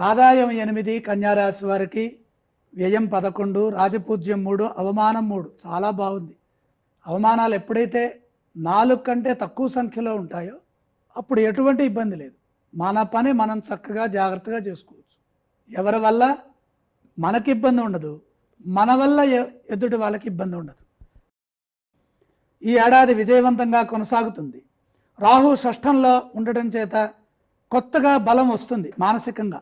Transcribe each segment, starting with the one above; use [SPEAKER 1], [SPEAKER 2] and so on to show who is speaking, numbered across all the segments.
[SPEAKER 1] ఆదాయం 8, కన్యారాశి వారికి వ్యయం 11, రాజపూజ్యం 3, అవమానం 3. చాలా బాగుంది. అవమానాలు ఎప్పుడైతే 4 కంటే తక్కువ సంఖ్యలో ఉంటాయో అప్పుడు ఎటువంటి ఇబ్బంది లేదు. మన పని మనం చక్కగా జాగ్రత్తగా చేసుకోవచ్చు. ఎవరి వల్ల మనకి ఇబ్బంది ఉండదు, మన వల్ల ఎదుటి వాళ్ళకి ఇబ్బంది ఉండదు. ఈ ఏడాది విజయవంతంగా కొనసాగుతుంది. రాహు షష్ఠంలో ఉండటం చేత కొత్తగా బలం వస్తుంది. మానసికంగా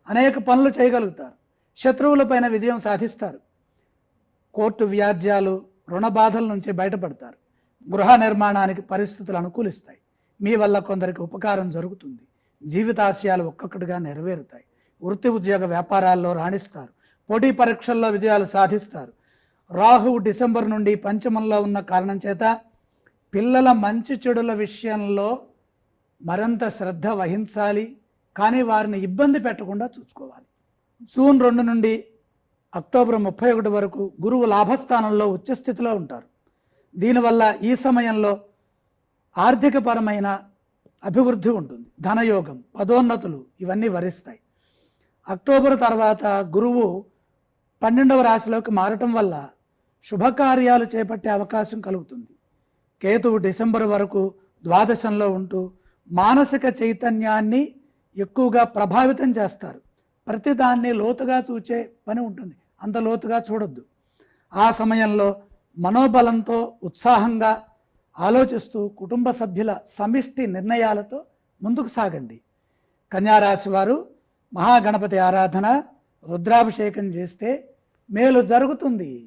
[SPEAKER 1] అనేక పనులు చేయగలుగుతారు. శత్రువులపైన విజయం సాధిస్తారు. కోర్టు వ్యాజ్యాలు, రుణ బాధల నుంచి బయటపడతారు. గృహ నిర్మాణానికి పరిస్థితులు అనుకూలిస్తాయి. మీ వల్ల కొందరికి ఉపకారం జరుగుతుంది. జీవితాశయాలు ఒక్కొక్కటిగా నెరవేరుతాయి. వృత్తి ఉద్యోగ వ్యాపారాల్లో రాణిస్తారు. పోటీ పరీక్షల్లో విజయాలు సాధిస్తారు. రాహువు డిసెంబర్ నుండి పంచమంలో ఉన్న కారణం చేత పిల్లల మంచి చెడుల విషయంలో మరింత శ్రద్ధ వహించాలి. కానీ వారిని ఇబ్బంది పెట్టకుండా చూసుకోవాలి. జూన్ 2 నుండి అక్టోబర్ 31 వరకు గురువు లాభస్థానంలో ఉచ్చస్థితిలో ఉంటారు. దీనివల్ల ఈ సమయంలో ఆర్థికపరమైన అభివృద్ధి ఉంటుంది. ధనయోగం, పదోన్నతులు ఇవన్నీ వరిస్తాయి. అక్టోబర్ తర్వాత గురువు 12వ రాశిలోకి మారటం వల్ల శుభకార్యాలు చేపట్టే అవకాశం కలుగుతుంది. కేతువు డిసెంబర్ వరకు ద్వాదశంలో ఉంటూ మానసిక చైతన్యాన్ని ఎక్కువగా ప్రభావితం చేస్తారు. ప్రతిదాన్ని లోతుగా చూచే పని ఉంటుంది. అంత లోతుగా చూడొద్దు. ఆ సమయంలో మనోబలంతో ఉత్సాహంగా ఆలోచిస్తూ కుటుంబ సభ్యుల సమిష్టి నిర్ణయాలతో ముందుకు సాగండి. కన్యారాశి వారు మహాగణపతి ఆరాధన, రుద్రాభిషేకం చేస్తే మేలు జరుగుతుంది.